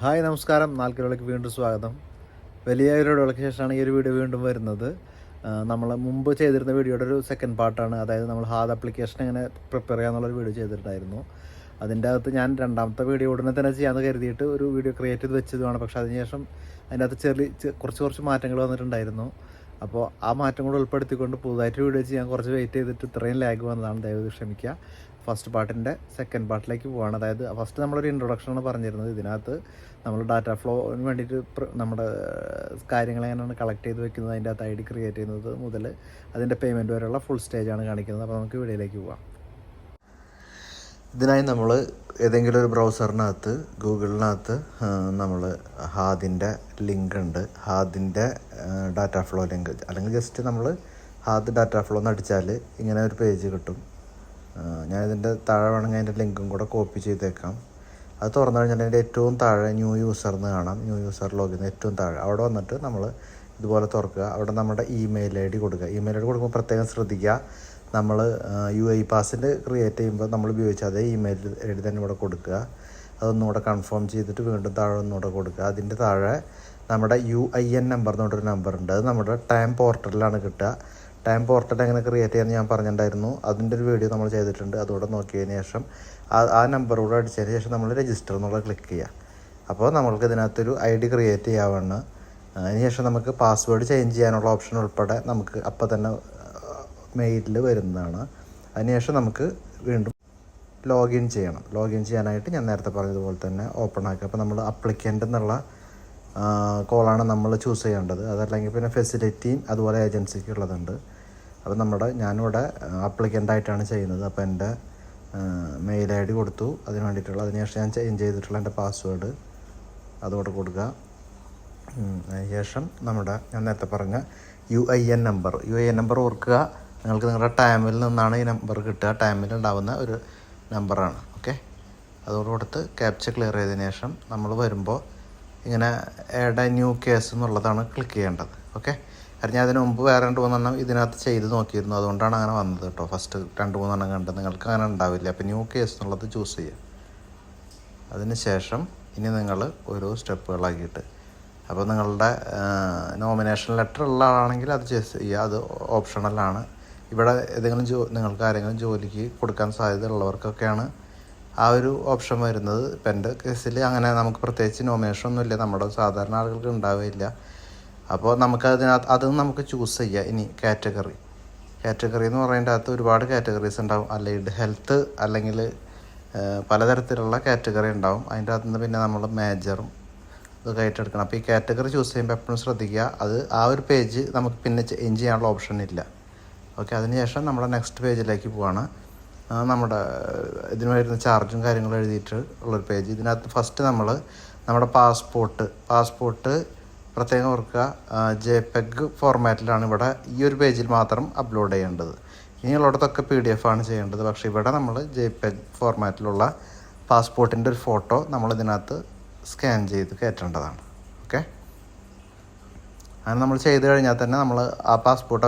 Hi നമസ്കാരം. നാൽക്കിലോളേക്ക് വീണ്ടും സ്വാഗതം. വലിയ ഒരു ഇടവേളയ്ക്ക് ശേഷമാണ് ഈ ഒരു വീഡിയോ വീണ്ടും വരുന്നത്. നമ്മൾ മുമ്പ് ചെയ്തിരുന്ന വീഡിയോയുടെ ഒരു സെക്കൻഡ് പാർട്ടാണ്. അതായത് നമ്മൾ ഹാദ് ആപ്ലിക്കേഷൻ എങ്ങനെ പ്രിപ്പയർ ചെയ്യാന്നുള്ളൊരു വീഡിയോ ചെയ്തിട്ടുണ്ടായിരുന്നു. അതിൻ്റെ അകത്ത് ഞാൻ രണ്ടാമത്തെ വീഡിയോ ഉടനെ തന്നെ ചെയ്യാമെന്ന് കരുതിയിട്ട് ഒരു വീഡിയോ ക്രിയേറ്റ് ചെയ്ത് വെച്ചതുമാണ്. പക്ഷേ അതിനുശേഷം അതിൻ്റെ അകത്ത് കുറച്ച് മാറ്റങ്ങൾ വന്നിട്ടുണ്ടായിരുന്നു. അപ്പോൾ ആ മാറ്റം കൂടെ ഉൾപ്പെടുത്തിക്കൊണ്ട് പുതുതായിട്ട് വീഡിയോ ചെയ്യാൻ കുറച്ച് വെയിറ്റ് ചെയ്തിട്ട് ഇത്രയും ലാഗ് വന്നതാണ്. ദയവ് ക്ഷമിക്കുക. ഫസ്റ്റ് പാർട്ടിൻ്റെ സെക്കൻഡ് പാർട്ടിലേക്ക് പോവുകയാണ്. അതായത് ഫസ്റ്റ് നമ്മളൊരു ഇൻട്രൊഡക്ഷനാണ് പറഞ്ഞിരുന്നത്. ഇതിനകത്ത് നമ്മൾ ഡാറ്റ ഫ്ലോന് വേണ്ടിയിട്ട് നമ്മുടെ കാര്യങ്ങൾ എങ്ങനെയാണ് കളക്ട് ചെയ്ത് വെക്കുന്നത്, അതിൻ്റെ അകത്ത് ID ക്രിയേറ്റ് ചെയ്യുന്നത് മുതൽ അതിൻ്റെ പേയ്മെൻറ്റ് വരെയുള്ള ഫുൾ സ്റ്റേജാണ് കാണിക്കുന്നത്. അപ്പോൾ നമുക്ക് വീഡിയോയിലേക്ക് പോവാം. ഇതിനായി നമ്മൾ ഏതെങ്കിലും ഒരു ബ്രൗസറിനകത്ത് ഗൂഗിളിനകത്ത് നമ്മൾ ഹാദിൻ്റെ ലിങ്ക് ഉണ്ട്, ഹാദിൻ്റെ ഡാറ്റ ഫ്ലോ ലിങ്ക്, അല്ലെങ്കിൽ ജസ്റ്റ് നമ്മൾ ഹാദ് ഡാറ്റ ഫ്ലോ എന്ന് അടിച്ചാൽ ഇങ്ങനെ ഒരു പേജ് കിട്ടും. ഞാനിതിൻ്റെ താഴെ വേണമെങ്കിൽ അതിൻ്റെ ലിങ്കും കൂടെ കോപ്പി ചെയ്തേക്കാം. അത് തുറന്നു കഴിഞ്ഞാൽ അതിൻ്റെ ഏറ്റവും താഴെ ന്യൂ യൂസർ എന്ന് കാണാം. ന്യൂ യൂസർ ലോഗിൻ ഏറ്റവും താഴെ അവിടെ വന്നിട്ട് നമ്മൾ ഇതുപോലെ തുറക്കുക. അവിടെ നമ്മുടെ ഇമെയിൽ ID കൊടുക്കുക. ഇമെയിൽ ID കൊടുക്കുമ്പോൾ പ്രത്യേകം ശ്രദ്ധിക്കുക, നമ്മൾ UAE പാസിൻ്റെ ക്രിയേറ്റ് ചെയ്യുമ്പോൾ നമ്മൾ ഉപയോഗിച്ച അതേ ഇമെയിൽ ID തന്നെ ഇവിടെ കൊടുക്കുക. അതൊന്നുകൂടെ കൺഫേം ചെയ്തിട്ട് വീണ്ടും താഴെ ഒന്നുകൂടെ കൊടുക്കുക. അതിൻ്റെ താഴെ നമ്മുടെ UIN നമ്പർ എന്ന് പറഞ്ഞൊരു നമ്പറുണ്ട്. അത് നമ്മുടെ ടൈം പോർട്ടലിലാണ് കിട്ടുക. ടൈം പോർട്ടൽ എങ്ങനെ ക്രിയേറ്റ് ചെയ്യാമെന്ന് ഞാൻ പറഞ്ഞിട്ടുണ്ടായിരുന്നു. അതിൻ്റെ ഒരു വീഡിയോ നമ്മൾ ചെയ്തിട്ടുണ്ട്. അതുകൂടെ നോക്കിയതിന് ശേഷം ആ നമ്പർ കൂടെ അടിച്ചതിന് ശേഷം നമ്മൾ രജിസ്റ്റർ എന്നുള്ള ക്ലിക്ക് ചെയ്യുക. അപ്പോൾ നമ്മൾക്ക് ഇതിനകത്തൊരു ID ക്രിയേറ്റ് ചെയ്യാവുന്ന. അതിന് ശേഷം നമുക്ക് പാസ്വേഡ് ചേഞ്ച് ചെയ്യാനുള്ള ഓപ്ഷൻ ഉൾപ്പെടെ നമുക്ക് അപ്പോൾ തന്നെ മെയിലിൽ വരുന്നതാണ്. അതിനുശേഷം നമുക്ക് വീണ്ടും ലോഗിൻ ചെയ്യണം. ലോഗിൻ ചെയ്യാനായിട്ട് ഞാൻ നേരത്തെ പറഞ്ഞതുപോലെ തന്നെ ഓപ്പൺ ആക്കുക. അപ്പോൾ നമ്മൾ അപ്ലിക്കൻ്റ് എന്നുള്ള കോളാണ് നമ്മൾ ചൂസ് ചെയ്യേണ്ടത്. അതല്ലെങ്കിൽ പിന്നെ ഫെസിലിറ്റിയും അതുപോലെ ഏജൻസിക്ക് ഉള്ളതുണ്ട്. അപ്പോൾ ഞാനിവിടെ അപ്ലിക്കൻ്റായിട്ടാണ് ചെയ്യുന്നത്. അപ്പോൾ എൻ്റെ മെയിൽ ID കൊടുത്തു അതിന് വേണ്ടിയിട്ടുള്ള. അതിനുശേഷം ഞാൻ ചേഞ്ച് ചെയ്തിട്ടുള്ള എൻ്റെ പാസ്വേഡ് അതുകൂടെ കൊടുക്കുക. അതിനുശേഷം ഞാൻ നേരത്തെ പറഞ്ഞ UIN നമ്പർ ഓർക്കുക. നിങ്ങൾക്ക് നിങ്ങളുടെ ടൈമിൽ നിന്നാണ് ഈ നമ്പർ കിട്ടുക. ടൈമിൽ ഉണ്ടാകുന്ന ഒരു നമ്പറാണ്. ഓക്കെ, അതോട് കൊടുത്ത് ക്യാപ്ച ക്ലിയർ ചെയ്തതിന് ശേഷം നമ്മൾ വരുമ്പോൾ ഇങ്ങനെ ആഡ് എ ന്യൂ കേസ് എന്നുള്ളതാണ് ക്ലിക്ക് ചെയ്യേണ്ടത്. ഓക്കെ, കാരണം ഞാൻ അതിന് മുമ്പ് വേറെ 2-3 ഇതിനകത്ത് ചെയ്ത് നോക്കിയിരുന്നു. അതുകൊണ്ടാണ് അങ്ങനെ വന്നത് കേട്ടോ. ഫസ്റ്റ് 2-3 കണ്ട് നിങ്ങൾക്ക് അങ്ങനെ ഉണ്ടാവില്ല. അപ്പോൾ ന്യൂ കേസ് എന്നുള്ളത് ചൂസ് ചെയ്യുക. അതിന് ശേഷം ഇനി നിങ്ങൾ ഓരോ സ്റ്റെപ്പുകളാക്കിയിട്ട്, അപ്പോൾ നിങ്ങളുടെ നോമിനേഷൻ ലെറ്റർ ഉള്ള ആളാണെങ്കിൽ അത് ചെയ്യുക. അത് ഓപ്ഷണലാണ്. ഇവിടെ ഏതെങ്കിലും നിങ്ങൾക്ക് ആരെങ്കിലും ജോലിക്ക് കൊടുക്കാൻ സാധ്യത ഉള്ളവർക്കൊക്കെയാണ് ആ ഒരു ഓപ്ഷൻ വരുന്നത്. ഇപ്പം എൻ്റെ കേസിൽ അങ്ങനെ നമുക്ക് പ്രത്യേകിച്ച് നോമിനേഷൻ ഒന്നുമില്ല, നമ്മുടെ സാധാരണ ആളുകൾക്ക് ഉണ്ടാവുകയില്ല. അപ്പോൾ അത് നമുക്ക് ചൂസ് ചെയ്യാം. ഇനി കാറ്റഗറി എന്ന് പറയുന്നതിൻ്റെ അകത്ത് ഒരുപാട് കാറ്റഗറീസ് ഉണ്ടാവും. അലൈഡ് ഹെൽത്ത് അല്ലെങ്കിൽ പലതരത്തിലുള്ള കാറ്റഗറി ഉണ്ടാവും. അതിൻ്റെ അകത്ത് നിന്ന് പിന്നെ നമ്മൾ മേജറും ഇതൊക്കെ ആയിട്ട് എടുക്കണം. അപ്പോൾ ഈ കാറ്റഗറി ചൂസ് ചെയ്യുമ്പോൾ എപ്പോഴും ശ്രദ്ധിക്കുക, അത് ആ ഒരു പേജ് നമുക്ക് പിന്നെ ചേഞ്ച് ചെയ്യാനുള്ള ഓപ്ഷൻ ഇല്ല. ഓക്കെ, അതിനുശേഷം നമ്മുടെ നെക്സ്റ്റ് പേജിലേക്ക് പോവാണ്. നമ്മുടെ ഇതിന് വരുന്ന ചാർജും കാര്യങ്ങളും എഴുതിയിട്ട് ഉള്ളൊരു പേജ്. ഇതിനകത്ത് ഫസ്റ്റ് നമ്മുടെ പാസ്പോർട്ട് പ്രത്യേകം ഓർക്കുക, JPEG ഫോർമാറ്റിലാണ് ഇവിടെ ഈ ഒരു പേജിൽ മാത്രം അപ്ലോഡ് ചെയ്യേണ്ടത്. ഇനിയുള്ളിടത്തൊക്കെ PDF ആണ് ചെയ്യേണ്ടത്. പക്ഷേ ഇവിടെ നമ്മൾ JPEG ഫോർമാറ്റിലുള്ള പാസ്പോർട്ടിൻ്റെ ഒരു ഫോട്ടോ ഇതിനകത്ത് സ്കാൻ ചെയ്ത് കയറ്റേണ്ടതാണ്. ഓക്കെ, അങ്ങനെ നമ്മൾ ചെയ്ത് കഴിഞ്ഞാൽ തന്നെ നമ്മൾ ആ പാസ്പോർട്ട്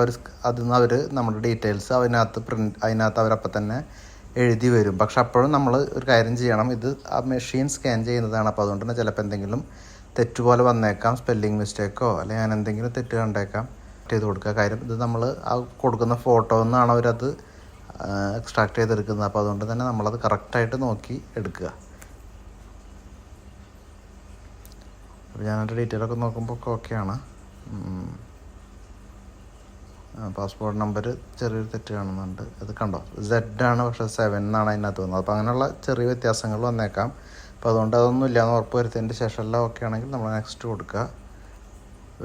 അതിൽ നിന്ന് അവർ നമ്മുടെ ഡീറ്റെയിൽസ് അതിനകത്ത് അവരപ്പം തന്നെ എഴുതി വരും. പക്ഷെ അപ്പോഴും നമ്മൾ ഒരു കാര്യം ചെയ്യണം, ഇത് ആ മെഷീൻ സ്കാൻ ചെയ്യുന്നതാണ്. അപ്പോൾ അതുകൊണ്ട് തന്നെ ചിലപ്പോൾ എന്തെങ്കിലും തെറ്റുപോലെ വന്നേക്കാം, സ്പെല്ലിംഗ് മിസ്റ്റേക്കോ അല്ലെങ്കിൽ ഞാൻ എന്തെങ്കിലും തെറ്റ് കണ്ടേക്കാം. ചെയ്ത് കൊടുക്കുക. കാര്യം ഇത് നമ്മൾ ആ കൊടുക്കുന്ന ഫോട്ടോ നിന്നാണ് അവരത് എക്സ്ട്രാക്ട് ചെയ്തെടുക്കുന്നത്. അപ്പോൾ അതുകൊണ്ട് തന്നെ നമ്മളത് കറക്റ്റായിട്ട് നോക്കി എടുക്കുക. അപ്പോൾ ഞാനെൻ്റെ ഡീറ്റെയിലൊക്കെ നോക്കുമ്പോൾ ഓക്കെയാണ്. പാസ്പോർട്ട് നമ്പർ ചെറിയൊരു തെറ്റ് കാണുന്നുണ്ട്. അത് കണ്ടോ, Z ആണ്, പക്ഷേ 7 എന്നാണ് അതിനകത്ത് വന്നത്. അപ്പോൾ അങ്ങനെയുള്ള ചെറിയ വ്യത്യാസങ്ങൾ വന്നേക്കാം. അപ്പോൾ അതുകൊണ്ട് അതൊന്നും ഇല്ലയെന്ന് ഉറപ്പ് വരുത്തിയതിൻ്റെ ശേഷം എല്ലാം ഓക്കെ ആണെങ്കിൽ നമ്മൾ നെക്സ്റ്റ് കൊടുക്കുക.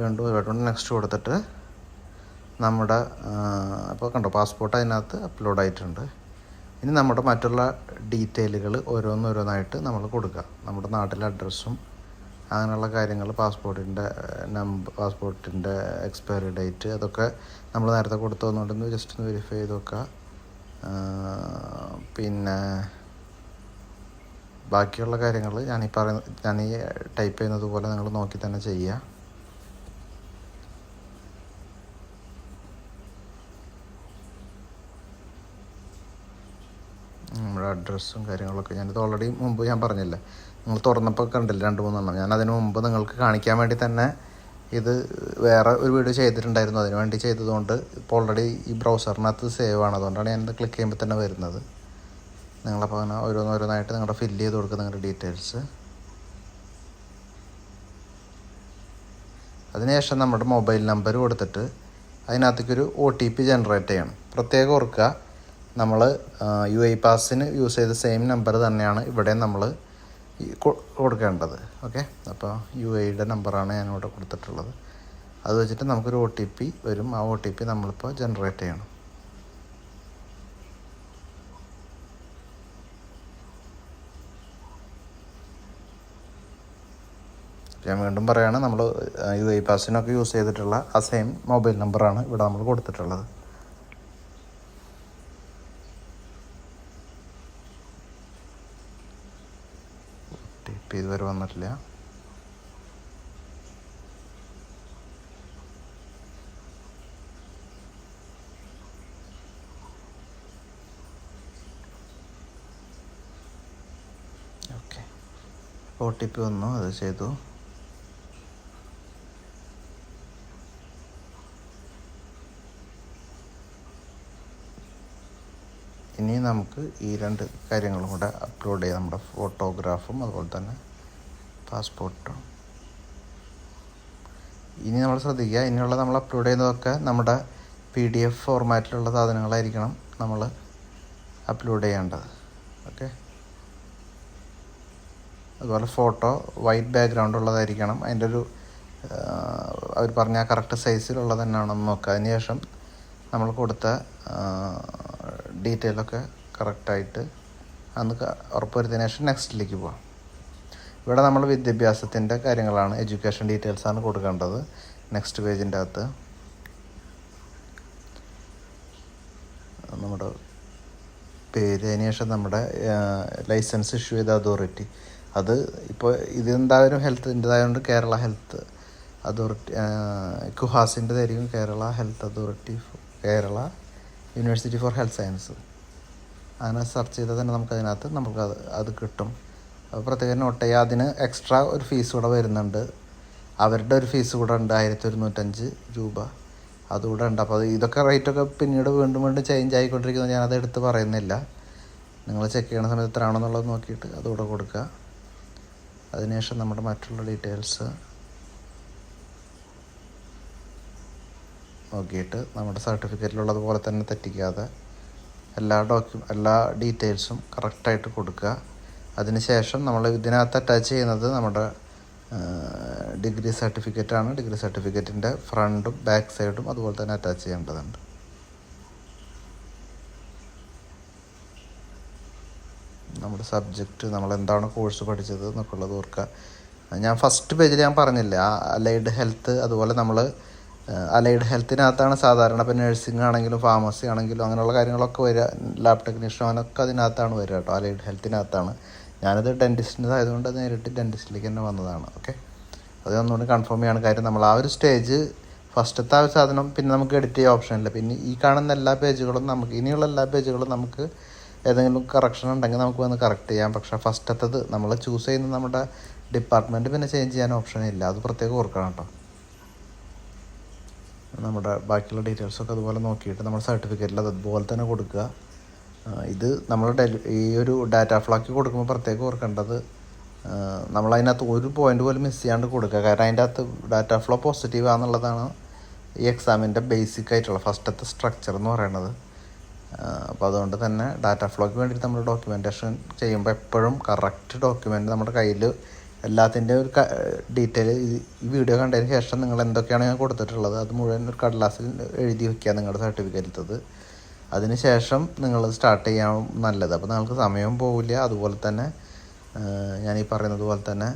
വീണ്ടും നെക്സ്റ്റ് കൊടുത്തിട്ട് അപ്പോൾ കണ്ടോ പാസ്പോർട്ട് അതിനകത്ത് അപ്ലോഡ് ആയിട്ടുണ്ട്. ഇനി നമ്മുടെ മറ്റുള്ള ഡീറ്റെയിലുകൾ ഓരോന്നായിട്ട് നമ്മൾ കൊടുക്കുക. നമ്മുടെ നാട്ടിലെ അഡ്രസ്സും അങ്ങനെയുള്ള കാര്യങ്ങൾ, പാസ്പോർട്ടിൻ്റെ എക്സ്പയറി ഡേറ്റ്, അതൊക്കെ നമ്മൾ നേരത്തെ കൊടുത്തു വന്നുകൊണ്ടൊന്ന് ജസ്റ്റ് ഒന്ന് വെരിഫൈ ചെയ്ത് നോക്കുക. പിന്നെ ബാക്കിയുള്ള കാര്യങ്ങൾ ഞാൻ ഈ ടൈപ്പ് ചെയ്യുന്നത് പോലെ നിങ്ങൾ നോക്കി തന്നെ ചെയ്യുക. നമ്മുടെ നമ്മുടെ അഡ്രസ്സും കാര്യങ്ങളൊക്കെ ഞാനിത് ഓൾറെഡി മുമ്പ് ഞാൻ പറഞ്ഞില്ല, നിങ്ങൾ തുറന്നപ്പോൾ കണ്ടില്ല 2-3 ഞാൻ അതിന് മുമ്പ് നിങ്ങൾക്ക് കാണിക്കാൻ വേണ്ടി തന്നെ ഇത് വേറെ ഒരു വീഡിയോ ചെയ്തിട്ടുണ്ടായിരുന്നു, അതിന് വേണ്ടി ചെയ്തതുകൊണ്ട് ഇപ്പോൾ ഓൾറെഡി ഈ ബ്രൗസറിനകത്ത് സേവ് ആണ്. അതുകൊണ്ടാണ് ഞാനിത് ക്ലിക്ക് ചെയ്യുമ്പോൾ തന്നെ വരുന്നത്. നിങ്ങളപ്പോൾ അങ്ങനെ ഓരോന്നോരോന്നായിട്ട് നിങ്ങളുടെ ഫില്ല് ചെയ്ത് കൊടുക്കുക നിങ്ങളുടെ ഡീറ്റെയിൽസ്. അതിനുശേഷം നമ്മുടെ മൊബൈൽ നമ്പർ കൊടുത്തിട്ട് അതിനകത്തേക്കൊരു OTP ജനറേറ്റ് ചെയ്യണം. പ്രത്യേകം ഓർക്കുക, നമ്മൾ UAE പാസിന് യൂസ് ചെയ്ത സെയിം നമ്പർ തന്നെയാണ് ഇവിടെ നമ്മൾ കൊടുക്കേണ്ടത്. ഓക്കെ, അപ്പോൾ UAEയുടെ നമ്പറാണ് ഞാനിവിടെ കൊടുത്തിട്ടുള്ളത്. അത് വെച്ചിട്ട് നമുക്കൊരു OTP വരും. ആ OTP നമ്മളിപ്പോൾ ജനറേറ്റ് ചെയ്യണം. ഞാൻ വീണ്ടും പറയുകയാണ്, നമ്മൾ UAE പാസിനൊക്കെ യൂസ് ചെയ്തിട്ടുള്ള ആ സെയിം മൊബൈൽ നമ്പറാണ് ഇവിടെ നമ്മൾ കൊടുത്തിട്ടുള്ളത്. OTP ഇതുവരെ വന്നിട്ടില്ല. ഓക്കെ, OTP വന്നു, അത് ചെയ്തു. ഇനി നമുക്ക് ഈ 2 കാര്യങ്ങളും കൂടെ അപ്ലോഡ് ചെയ്യാം, നമ്മുടെ ഫോട്ടോഗ്രാഫും അതുപോലെ തന്നെ പാസ്പോർട്ടും. ഇനി നമ്മൾ ശ്രദ്ധിക്കുക, ഇനിയുള്ള നമ്മൾ അപ്ലോഡ് ചെയ്യുന്നതൊക്കെ നമ്മുടെ PDF ഫോർമാറ്റിലുള്ള സാധനങ്ങളായിരിക്കണം നമ്മൾ അപ്ലോഡ് ചെയ്യേണ്ടത്. ഓക്കെ, അതുപോലെ ഫോട്ടോ വൈറ്റ് ബാക്ക്ഗ്രൗണ്ട് ഉള്ളതായിരിക്കണം. അതിൻ്റെ ഒരു അവർ പറഞ്ഞ കറക്റ്റ് സൈസിലുള്ളത് തന്നെയാണെന്ന് നോക്കുക. അതിനുശേഷം നമ്മൾ കൊടുത്ത ഡീറ്റെയിലൊക്കെ കറക്റ്റായിട്ട് അന്ന് ഉറപ്പുവരുത്തിയതിനു ശേഷം നെക്സ്റ്റിലേക്ക് പോകാം. ഇവിടെ നമ്മൾ വിദ്യാഭ്യാസത്തിൻ്റെ കാര്യങ്ങളാണ്, എഡ്യൂക്കേഷൻ ഡീറ്റെയിൽസാണ് കൊടുക്കേണ്ടത്. നെക്സ്റ്റ് പേജിൻ്റെ അകത്ത് നമ്മുടെ പേര്, അതിനുശേഷം നമ്മുടെ ലൈസൻസ് ഇഷ്യൂ ചെയ്ത അതോറിറ്റി. അത് ഇപ്പോൾ ഇതെന്തായാലും ഹെൽത്തിൻ്റെതായതുകൊണ്ട് കേരള ഹെൽത്ത് അതോറിറ്റി, കുഹാസിൻ്റെതായിരിക്കും Kerala health authority, Kerala university for health science. അങ്ങനെ സെർച്ച് ചെയ്താൽ തന്നെ നമുക്കതിനകത്ത് അത് കിട്ടും. അപ്പോൾ പ്രത്യേകം നോട്ട് ചെയ്യുക. അതിന് എക്സ്ട്രാ ഒരു ഫീസ് കൂടെ വരുന്നുണ്ട്. അവരുടെ ഒരു ഫീസ് കൂടെ ഉണ്ട്, 1105 രൂപ അതുകൂടെ ഉണ്ട്. അപ്പോൾ ഇതൊക്കെ റേറ്റൊക്കെ പിന്നീട് വീണ്ടും ചേഞ്ച് ആയിക്കൊണ്ടിരിക്കുന്നത്, ഞാനത് എടുത്ത് പറയുന്നില്ല. നിങ്ങൾ ചെക്ക് ചെയ്യണ സമയത്ത് എത്രയാണെന്നുള്ളത് നോക്കിയിട്ട് അതുകൂടെ കൊടുക്കുക. അതിനുശേഷം നമ്മുടെ മറ്റുള്ള ഡീറ്റെയിൽസ് നോക്കിയിട്ട് നമ്മുടെ സർട്ടിഫിക്കറ്റിലുള്ളതുപോലെ തന്നെ തെറ്റിക്കാതെ എല്ലാ ഡീറ്റെയിൽസും കറക്റ്റായിട്ട് കൊടുക്കുക. അതിനുശേഷം നമ്മൾ ഇതിനകത്ത് അറ്റാച്ച് ചെയ്യുന്നത് നമ്മുടെ ഡിഗ്രി സർട്ടിഫിക്കറ്റാണ്. ഡിഗ്രി സർട്ടിഫിക്കറ്റിൻ്റെ ഫ്രണ്ടും ബാക്ക് സൈഡും അതുപോലെ തന്നെ അറ്റാച്ച് ചെയ്യേണ്ടതുണ്ട്. നമ്മുടെ സബ്ജക്റ്റ്, നമ്മളെന്താണ് കോഴ്സ് പഠിച്ചത് എന്നൊക്കെ ഉള്ളത് ഓർക്കുക. ഞാൻ ഫസ്റ്റ് പേജിൽ ഞാൻ പറഞ്ഞില്ല, അലൈഡ് ഹെൽത്ത്. അതുപോലെ നമ്മൾ അലൈഡ് ഹെൽത്തിനകത്താണ് സാധാരണ ഇപ്പോൾ നഴ്സിംഗ് ആണെങ്കിലും ഫാർമസി ആണെങ്കിലും അങ്ങനെയുള്ള കാര്യങ്ങളൊക്കെ വരിക, ലാബ് ടെക്നീഷ്യൻ അങ്ങനെയൊക്കെ അതിനകത്താണ് വരിക കേട്ടോ, അലൈഡ് ഹെൽത്തിനകത്താണ്. ഞാനത് ഡെൻറ്റിസ്റ്റിൻ്റെ ആയതുകൊണ്ട് നേരിട്ട് ഡെൻറ്റിസ്റ്റിലേക്ക് തന്നെ വന്നതാണ്. ഓക്കെ, അത് ഒന്നുകൂടി കൺഫേം ചെയ്യാണ്. കാര്യം നമ്മൾ ആ ഒരു സ്റ്റേജ് ഫസ്റ്റത്തെ ആ ഒരു സാധനം പിന്നെ നമുക്ക് എഡിറ്റ് ചെയ്യാൻ ഓപ്ഷൻ ഇല്ല. പിന്നെ ഈ കാണുന്ന എല്ലാ പേജുകളും ഇനിയുള്ള എല്ലാ പേജുകളും നമുക്ക് ഏതെങ്കിലും കറക്ഷൻ ഉണ്ടെങ്കിൽ നമുക്ക് വന്ന് കറക്റ്റ് ചെയ്യാം. പക്ഷേ ഫസ്റ്റത്തത് നമ്മൾ ചൂസ് ചെയ്യുന്ന നമ്മുടെ ഡിപ്പാർട്ട്മെൻറ്റ് പിന്നെ ചേഞ്ച് ചെയ്യാൻ ഓപ്ഷൻ ഇല്ല. അത് പ്രത്യേകം ഓർക്കണം കേട്ടോ. നമ്മുടെ ബാക്കിയുള്ള ഡീറ്റെയിൽസൊക്കെ അതുപോലെ നോക്കിയിട്ട് നമ്മൾ സർട്ടിഫിക്കറ്റിൽ അതുപോലെ തന്നെ കൊടുക്കുക. ഇത് നമ്മൾ ഈ ഒരു ഡാറ്റ ഫ്ലോക്ക് കൊടുക്കുമ്പോൾ പ്രത്യേകം ഓർക്കേണ്ടത്, നമ്മളതിനകത്ത് ഒരു പോയിൻ്റ് പോലും മിസ് ചെയ്യാണ്ട് കൊടുക്കുക. കാരണം അതിൻ്റെ അകത്ത് ഡാറ്റ ഫ്ലോ പോസിറ്റീവ് ആണെന്നുള്ളതാണ് ഈ എക്സാമിൻ്റെ ബേസിക് ആയിട്ടുള്ള ഫസ്റ്റത്തെ സ്ട്രക്ചർ എന്ന് പറയുന്നത്. അപ്പോൾ അതുകൊണ്ട് തന്നെ ഡാറ്റ ഫ്ലോയ്ക്ക് വേണ്ടിയിട്ട് നമ്മൾ ഡോക്യുമെൻറ്റേഷൻ ചെയ്യുമ്പോൾ എപ്പോഴും കറക്റ്റ് ഡോക്യുമെൻ്റ് നമ്മുടെ കയ്യിൽ എല്ലാത്തിൻ്റെ ഒരു ഡീറ്റെയിൽ ഈ വീഡിയോ കണ്ടതിന് ശേഷം നിങ്ങൾ എന്തൊക്കെയാണ് ഞാൻ കൊടുത്തിട്ടുള്ളത് അത് മുഴുവൻ ഒരു കടലാസിൽ എഴുതി വയ്ക്കുക നിങ്ങളുടെ സർട്ടിഫിക്കറ്റിലത്. അതിന് ശേഷം നിങ്ങൾ സ്റ്റാർട്ട് ചെയ്യാൻ നല്ലത്. അപ്പോൾ നിങ്ങൾക്ക് സമയവും പോവില്ല. അതുപോലെ തന്നെ ഞാൻ ഈ പറയുന്നത് പോലെ തന്നെ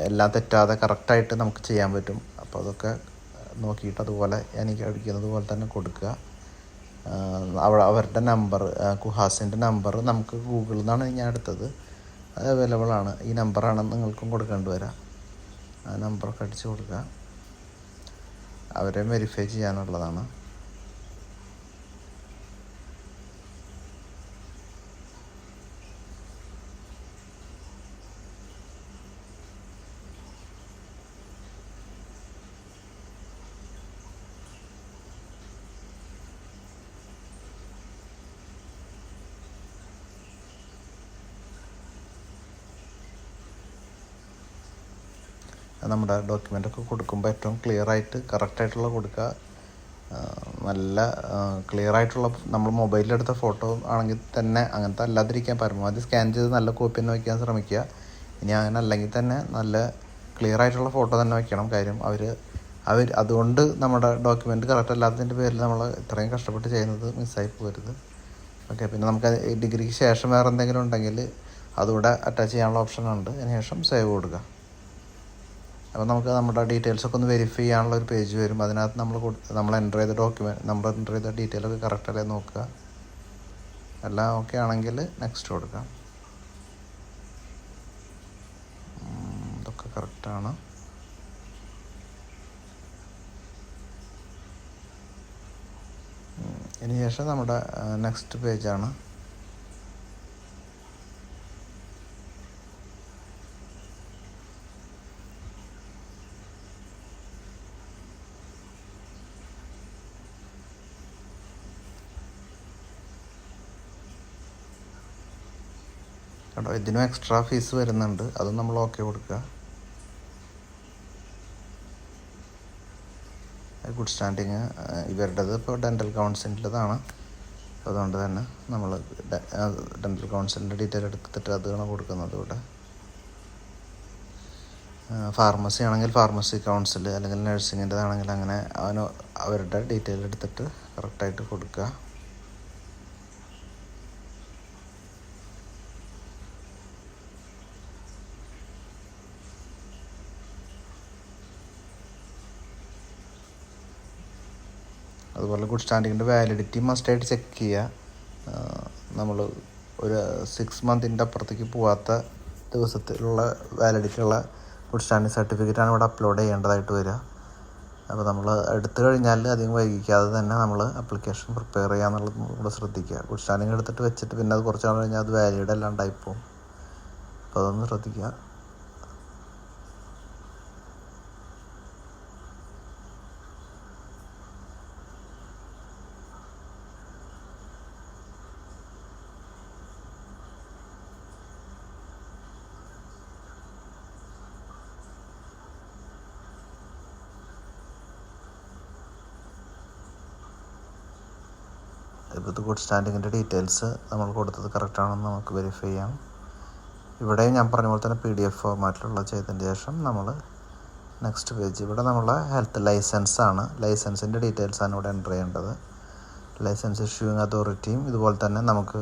എല്ലാം തെറ്റാതെ കറക്റ്റായിട്ട് നമുക്ക് ചെയ്യാൻ പറ്റും. അപ്പോൾ അതൊക്കെ നോക്കിയിട്ട് അതുപോലെ എനിക്ക് അടിക്കുന്നത് പോലെ തന്നെ കൊടുക്കുക. അവരുടെ നമ്പർ, കുഹാസിൻ്റെ നമ്പർ നമുക്ക് ഗൂഗിളിൽ നിന്നാണ് ഞാൻ എടുത്തത്, അത് അവൈലബിൾ ആണ്. ഈ നമ്പറാണ് നിങ്ങൾക്കും കൊടുക്കേണ്ടി വരാം. ആ നമ്പറൊക്കെ അടിച്ച് കൊടുക്കുക. അവരെ വെരിഫൈ ചെയ്യാനുള്ളതാണ്. നമ്മുടെ ഡോക്യുമെൻ്റൊക്കെ കൊടുക്കുമ്പോൾ ഏറ്റവും ക്ലിയറായിട്ട് കറക്റ്റായിട്ടുള്ള കൊടുക്കുക. നല്ല ക്ലിയറായിട്ടുള്ള നമ്മൾ മൊബൈലിലെടുത്ത ഫോട്ടോ ആണെങ്കിൽ തന്നെ അങ്ങനത്തെ അല്ലാതിരിക്കാൻ പരമാവധി സ്കാൻ ചെയ്ത് നല്ല കോപ്പി തന്നെ വയ്ക്കാൻ ശ്രമിക്കുക. ഇനി അങ്ങനെ അല്ലെങ്കിൽ തന്നെ നല്ല ക്ലിയറായിട്ടുള്ള ഫോട്ടോ തന്നെ വയ്ക്കണം. കാര്യം അവർ അതുകൊണ്ട് നമ്മുടെ ഡോക്യുമെൻ്റ് കറക്റ്റ് അല്ലാത്തതിൻ്റെ പേരിൽ നമ്മൾ ഇത്രയും കഷ്ടപ്പെട്ട് ചെയ്യുന്നത് മിസ്സായി പോകരുത്. ഓക്കെ, പിന്നെ നമുക്ക് ഡിഗ്രിക്ക് ശേഷം വേറെ എന്തെങ്കിലും ഉണ്ടെങ്കിൽ അതുകൂടെ അറ്റാച്ച് ചെയ്യാനുള്ള ഓപ്ഷനുണ്ട്. അതിന് ശേഷം സേവ് കൊടുക്കുക. അപ്പോൾ നമുക്ക് നമ്മുടെ ഡീറ്റെയിൽസൊക്കെ ഒന്ന് വെരിഫൈ ചെയ്യാനുള്ള ഒരു പേജ് വരും. അതിനകത്ത് നമ്മൾ എൻ്റർ ചെയ്ത നമ്മൾ എൻ്റർ ചെയ്ത ഡീറ്റെയിലൊക്കെ കറക്റ്റ് അല്ലേ നോക്കുക. എല്ലാം ഓക്കെ ആണെങ്കിൽ നെക്സ്റ്റ് കൊടുക്കാം. ഇതൊക്കെ കറക്റ്റാണ്. ഇതിന് ശേഷം നമ്മുടെ നെക്സ്റ്റ് പേജാണ്. കേട്ടോ, ഇതിനും എക്സ്ട്രാ ഫീസ് വരുന്നുണ്ട്. അതും നമ്മൾ ഓക്കെ കൊടുക്കുക. ഗുഡ് സ്റ്റാൻഡിങ് ഇവരുടേത് ഇപ്പോൾ ഡെൻ്റൽ കൗൺസിലിൻ്റെതാണ്. അതുകൊണ്ട് തന്നെ നമ്മൾ ഡെൻ്റൽ കൗൺസിലിൻ്റെ ഡീറ്റെയിൽ എടുത്തിട്ട് അതാണ് കൊടുക്കുന്നത്. ഇവിടെ ഫാർമസി ആണെങ്കിൽ ഫാർമസി കൗൺസിൽ, അല്ലെങ്കിൽ നഴ്സിങ്ങിൻ്റെതാണെങ്കിൽ അങ്ങനെ അവരുടെ ഡീറ്റെയിൽ എടുത്തിട്ട് കറക്റ്റായിട്ട് കൊടുക്കുക. അതുപോലെ ഗുഡ് സ്റ്റാൻഡിങ്ങിൻ്റെ വാലിഡിറ്റി മസ്റ്റായിട്ട് ചെക്ക് ചെയ്യുക. നമ്മൾ ഒരു 6 മന്തിൻ്റെ അപ്പുറത്തേക്ക് പോകാത്ത ദിവസത്തിലുള്ള വാലിഡിറ്റി ഉള്ള ഗുഡ് സ്റ്റാൻഡിങ് സർട്ടിഫിക്കറ്റാണ് ഇവിടെ അപ്ലോഡ് ചെയ്യേണ്ടതായിട്ട് വരിക. അപ്പോൾ നമ്മൾ എടുത്തു കഴിഞ്ഞാൽ അധികം വൈകിക്കാതെ തന്നെ നമ്മൾ ആപ്ലിക്കേഷൻ പ്രിപ്പയർ ചെയ്യുക എന്നുള്ളത് കൂടെ ശ്രദ്ധിക്കുക. ഗുഡ് സ്റ്റാൻഡിങ് എടുത്തിട്ട് വെച്ചിട്ട് പിന്നെ അത് കുറച്ച് നാൾ കഴിഞ്ഞാൽ അത് വാലിഡ് അല്ലാണ്ടായി പോകും. അപ്പോൾ അതൊന്ന് ശ്രദ്ധിക്കുക. ഇപ്പോൾ ഗുഡ് സ്റ്റാൻഡിങ്ങിൻ്റെ ഡീറ്റെയിൽസ് നമ്മൾ കൊടുത്തത് കറക്റ്റാണെന്ന് നമുക്ക് വെരിഫൈ ചെയ്യാം. ഇവിടെ ഞാൻ പറഞ്ഞ പോലെ തന്നെ PDF ഫോർമാറ്റിലുള്ള ചെയ്തതിന് ശേഷം നമ്മൾ നെക്സ്റ്റ് പേജ്. ഇവിടെ നമ്മളെ ഹെൽത്ത് ലൈസൻസാണ്. ലൈസൻസിൻ്റെ ഡീറ്റെയിൽസാണ് ഇവിടെ എൻ്റർ ചെയ്യേണ്ടത്. ലൈസൻസ് ഇഷ്യൂയിങ് അതോറിറ്റിയും ഇതുപോലെ തന്നെ നമുക്ക്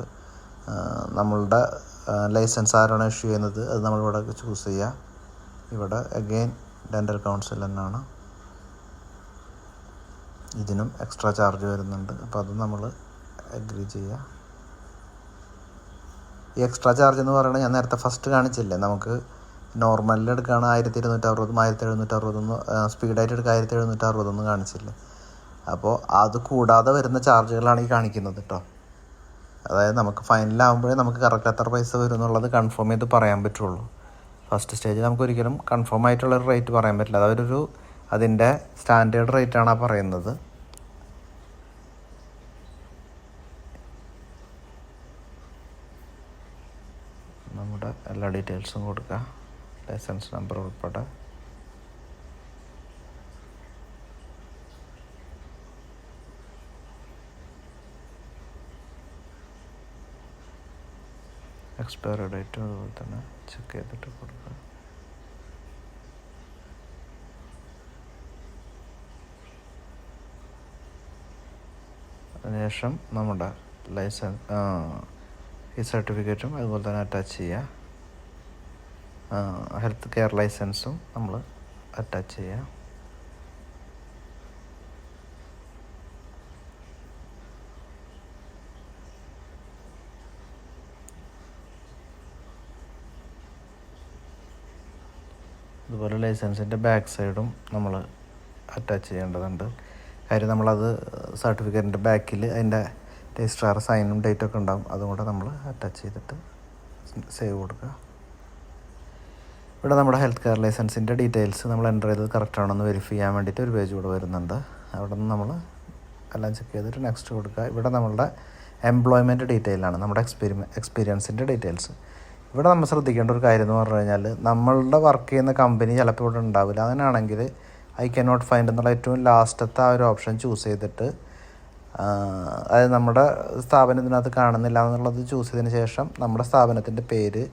നമ്മളുടെ ലൈസൻസ് ആരാണ് ഇഷ്യൂ ചെയ്യുന്നത് അത് നമ്മളിവിടെ ചൂസ് ചെയ്യുക. ഇവിടെ അഗെയിൻ ഡെൻ്റൽ കൗൺസിൽ തന്നെയാണ്. ഇതിനും എക്സ്ട്രാ ചാർജ് വരുന്നുണ്ട്. അപ്പോൾ അത് നമ്മൾ അഗ്രി ചെയ്യുക. ഈ എക്സ്ട്രാ ചാർജ് എന്ന് പറയുന്നത് ഞാൻ നേരത്തെ ഫസ്റ്റ് കാണിച്ചില്ലേ, നമുക്ക് നോർമലിൽ എടുക്കുകയാണ് 1260, 1760, സ്പീഡായിട്ട് എടുക്കുക 1760 കാണിച്ചില്ലേ. അപ്പോൾ അത് കൂടാതെ വരുന്ന ചാർജുകളാണ് ഈ കാണിക്കുന്നത് കേട്ടോ. അതായത് നമുക്ക് ഫൈനലാകുമ്പോഴേ നമുക്ക് കറക്റ്റ് എത്ര പൈസ വരും എന്നുള്ളത് കൺഫേം ചെയ്ത് പറയാൻ പറ്റുള്ളൂ. ഫസ്റ്റ് സ്റ്റേജിൽ നമുക്ക് ഒരിക്കലും കൺഫേം ആയിട്ടുള്ളൊരു റേറ്റ് പറയാൻ പറ്റില്ല. അതൊരു അതിൻ്റെ സ്റ്റാൻഡേർഡ് റേറ്റാണ് ആ പറയുന്നത്. നമ്മുടെ എല്ലാ ഡീറ്റെയിൽസും കൊടുക്കുക, ലൈസൻസ് നമ്പർ ഉൾപ്പെടെ. എക്സ്പയറി ഡേറ്റും അതുപോലെ തന്നെ ചെക്ക് ചെയ്തിട്ട് കൊടുക്കുക. അതിനുശേഷം നമ്മുടെ ഈ സർട്ടിഫിക്കറ്റും അതുപോലെ തന്നെ അറ്റാച്ച് ചെയ്യുക. ഹെൽത്ത് കെയർ ലൈസൻസും നമ്മൾ അറ്റാച്ച് ചെയ്യുക. അതുപോലെ ലൈസൻസിൻ്റെ ബാക്ക് സൈഡും നമ്മൾ അറ്റാച്ച് ചെയ്യേണ്ടതുണ്ട്. കാര്യം നമ്മളത് സർട്ടിഫിക്കറ്റിൻ്റെ ബാക്കിൽ അതിൻ്റെ രജിസ്ട്രാർ സൈനും ഡേറ്റൊക്കെ ഉണ്ടാകും. അതും കൂടെ നമ്മൾ അറ്റാച്ച് ചെയ്തിട്ട് സേവ് കൊടുക്കുക. ഇവിടെ നമ്മുടെ ഹെൽത്ത് കെയർ ലൈസൻസിൻ്റെ ഡീറ്റെയിൽസ് നമ്മൾ എൻ്റർ ചെയ്തത് കറക്റ്റാണെന്ന് വെരിഫൈ ചെയ്യാൻ വേണ്ടിയിട്ട് ഒരു പേജ് കൂടെ വരുന്നുണ്ട്. അവിടെ നിന്ന് നമ്മൾ എല്ലാം ചെക്ക് ചെയ്തിട്ട് നെക്സ്റ്റ് കൊടുക്കുക. ഇവിടെ നമ്മളുടെ എംപ്ലോയ്മെൻറ്റ് ഡീറ്റെയിലാണ്, നമ്മുടെ എക്സ്പീരിയൻസിൻ്റെ ഡീറ്റെയിൽസ്. ഇവിടെ നമ്മൾ ശ്രദ്ധിക്കേണ്ട ഒരു കാര്യം എന്ന് പറഞ്ഞു കഴിഞ്ഞാൽ നമ്മളുടെ വർക്ക് ചെയ്യുന്ന കമ്പനി ചിലപ്പോൾ ഇവിടെ ഉണ്ടാവില്ല. അങ്ങനെയാണെങ്കിൽ ഐ ക്യാൻ നോട്ട് ഫൈൻഡ് എന്നുള്ള ഏറ്റവും ലാസ്റ്റത്തെ ആ ഒരു ഓപ്ഷൻ ചൂസ് ചെയ്തിട്ട്, അതായത് നമ്മുടെ സ്ഥാപനം ഇതിനകത്ത് കാണുന്നില്ല എന്നുള്ളത് ചൂസ് ചെയ്തതിന് ശേഷം നമ്മുടെ സ്ഥാപനത്തിൻ്റെ പേര്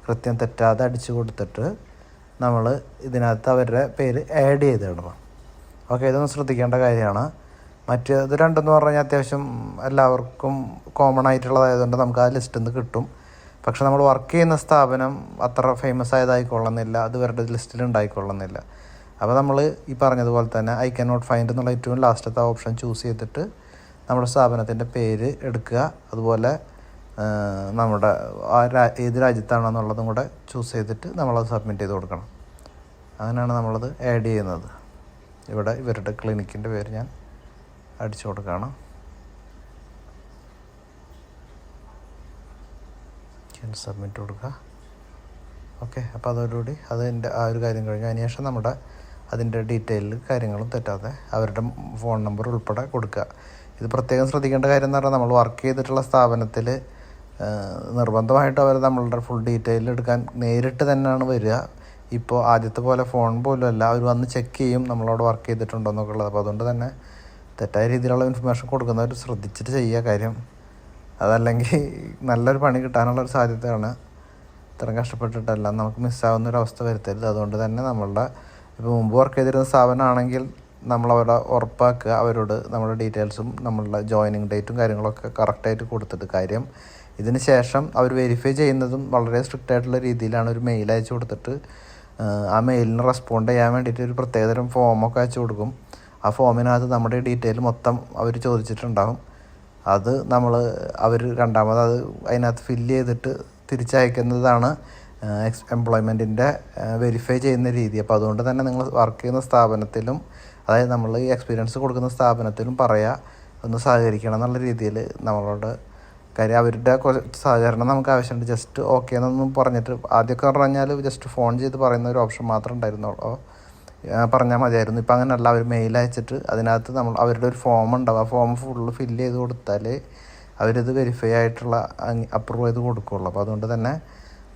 കൃത്യം തെറ്റാതെ അടിച്ചു കൊടുത്തിട്ട് നമ്മൾ ഇതിനകത്ത് അവരുടെ പേര് ആഡ് ചെയ്തിടണം. ഓക്കെ, ഇതൊന്ന് ശ്രദ്ധിക്കേണ്ട കാര്യമാണ്. മറ്റേത് രണ്ടെന്ന് പറഞ്ഞു കഴിഞ്ഞാൽ അത്യാവശ്യം എല്ലാവർക്കും കോമൺ ആയിട്ടുള്ളതായതുകൊണ്ട് നമുക്ക് ആ ലിസ്റ്റിൽ നിന്ന് കിട്ടും. പക്ഷെ നമ്മൾ വർക്ക് ചെയ്യുന്ന സ്ഥാപനം അത്ര ഫേമസ് ആയതായിക്കൊള്ളുന്നില്ല, അത് ഇവരുടെ ലിസ്റ്റിൽ ഉണ്ടായിക്കൊള്ളുന്നില്ല. അപ്പോൾ നമ്മൾ ഈ പറഞ്ഞതുപോലെ തന്നെ ഐ ക്യാൻ നോട്ട് ഫൈൻഡ് എന്നുള്ള ഏറ്റവും ലാസ്റ്റത്തെ ഓപ്ഷൻ ചൂസ് ചെയ്തിട്ട് നമ്മുടെ സ്ഥാപനത്തിൻ്റെ പേര് എടുക്കുക. അതുപോലെ നമ്മുടെ ഏത് രാജ്യത്താണെന്നുള്ളതും കൂടെ ചൂസ് ചെയ്തിട്ട് നമ്മളത് സബ്മിറ്റ് ചെയ്ത് കൊടുക്കണം. അങ്ങനെയാണ് നമ്മളത് ആഡ് ചെയ്യുന്നത്. ഇവിടെ ഇവരുടെ ക്ലിനിക്കിൻ്റെ പേര് ഞാൻ അടിച്ചു കൊടുക്കുകയാണ്. സബ്മിറ്റ് കൊടുക്കുക. ഓക്കെ, അപ്പോൾ അതോടുകൂടി അതിൻ്റെ ആ ഒരു കാര്യം കഴിഞ്ഞു. അതിനുശേഷം നമ്മുടെ അതിൻ്റെ ഡീറ്റെയിൽ കാര്യങ്ങളും തെറ്റാതെ അവരുടെ ഫോൺ നമ്പർ ഉൾപ്പെടെ കൊടുക്കുക. ഇത് പ്രത്യേകം ശ്രദ്ധിക്കേണ്ട കാര്യം എന്ന് പറഞ്ഞാൽ നമ്മൾ വർക്ക് ചെയ്തിട്ടുള്ള സ്ഥാപനത്തിൽ നിർബന്ധമായിട്ടും അവർ നമ്മളുടെ ഫുൾ ഡീറ്റെയിൽ എടുക്കാൻ നേരിട്ട് തന്നെയാണ് വരിക. ഇപ്പോൾ ആദ്യത്തെ പോലെ ഫോൺ പോലും അല്ല, അവർ വന്ന് ചെക്ക് ചെയ്യും നമ്മളവിടെ വർക്ക് ചെയ്തിട്ടുണ്ടോ എന്നൊക്കെ ഉള്ളത്. അപ്പോൾ അതുകൊണ്ട് തന്നെ തെറ്റായ രീതിയിലുള്ള ഇൻഫർമേഷൻ കൊടുക്കുന്നവർ ശ്രദ്ധിച്ചിട്ട് ചെയ്യുക കാര്യം. അതല്ലെങ്കിൽ നല്ലൊരു പണി കിട്ടാനുള്ളൊരു സാധ്യതയാണ്. ഇത്രയും കഷ്ടപ്പെട്ടിട്ടെല്ലാം നമുക്ക് മിസ്സാവുന്നൊരവസ്ഥ വരുത്തരുത്. അതുകൊണ്ട് തന്നെ നമ്മളുടെ ഇപ്പോൾ മുമ്പ് വർക്ക് ചെയ്തിരുന്ന സ്ഥാപനമാണെങ്കിൽ നമ്മളവിടെ ഉറപ്പാക്കുക, അവരോട് നമ്മുടെ ഡീറ്റെയിൽസും നമ്മളുടെ ജോയിനിങ് ഡേറ്റും കാര്യങ്ങളൊക്കെ കറക്റ്റായിട്ട് കൊടുത്തിട്ട്. കാര്യം ഇതിന് ശേഷം അവർ വെരിഫൈ ചെയ്യുന്നതും വളരെ സ്ട്രിക്റ്റ് ആയിട്ടുള്ള രീതിയിലാണ്. ഒരു മെയിൽ അയച്ചു കൊടുത്തിട്ട് ആ മെയിലിന് റെസ്പോണ്ട് ചെയ്യാൻ വേണ്ടിയിട്ട് ഒരു പ്രത്യേകതരം ഫോമൊക്കെ അയച്ചു കൊടുക്കും. ആ ഫോമിനകത്ത് നമ്മുടെ ഡീറ്റെയിൽ മൊത്തം അവർ ചോദിച്ചിട്ടുണ്ടാകും. അത് അവർ രണ്ടാമത് അത് അതിനകത്ത് ഫില്ല് ചെയ്തിട്ട് തിരിച്ചയക്കുന്നതാണ് എംപ്ലോയ്മെൻറ്റിൻ്റെ വെരിഫൈ ചെയ്യുന്ന രീതി. അപ്പോൾ അതുകൊണ്ട് തന്നെ നിങ്ങൾ വർക്ക് ചെയ്യുന്ന സ്ഥാപനത്തിലും, അതായത് നമ്മൾ ഈ എക്സ്പീരിയൻസ് കൊടുക്കുന്ന സ്ഥാപനത്തിലും ഒന്ന് സഹകരിക്കണം എന്നുള്ള രീതിയിൽ നമ്മളോട് കാര്യം. അവരുടെ സഹകരണം നമുക്ക് ആവശ്യമുണ്ട്. ജസ്റ്റ് ഓക്കെ എന്നൊന്നും പറഞ്ഞിട്ട് ആദ്യമൊക്കെ പറഞ്ഞാൽ ജസ്റ്റ് ഫോൺ ചെയ്ത് പറയുന്ന ഒരു ഓപ്ഷൻ മാത്രം ഉണ്ടായിരുന്നുള്ളൂ, പറഞ്ഞാൽ മതിയായിരുന്നു. ഇപ്പം അങ്ങനെയല്ല, അവർ മെയിൽ അയച്ചിട്ട് അതിനകത്ത് അവരുടെ ഒരു ഫോം ഉണ്ടാവും. ആ ഫോം ഫുള്ള് ഫില്ല് ചെയ്ത് കൊടുത്താൽ അവരിത് വെരിഫൈ ആയിട്ടുള്ള അപ്രൂവ് ചെയ്ത് കൊടുക്കുകയുള്ളൂ. അപ്പോൾ അതുകൊണ്ട് തന്നെ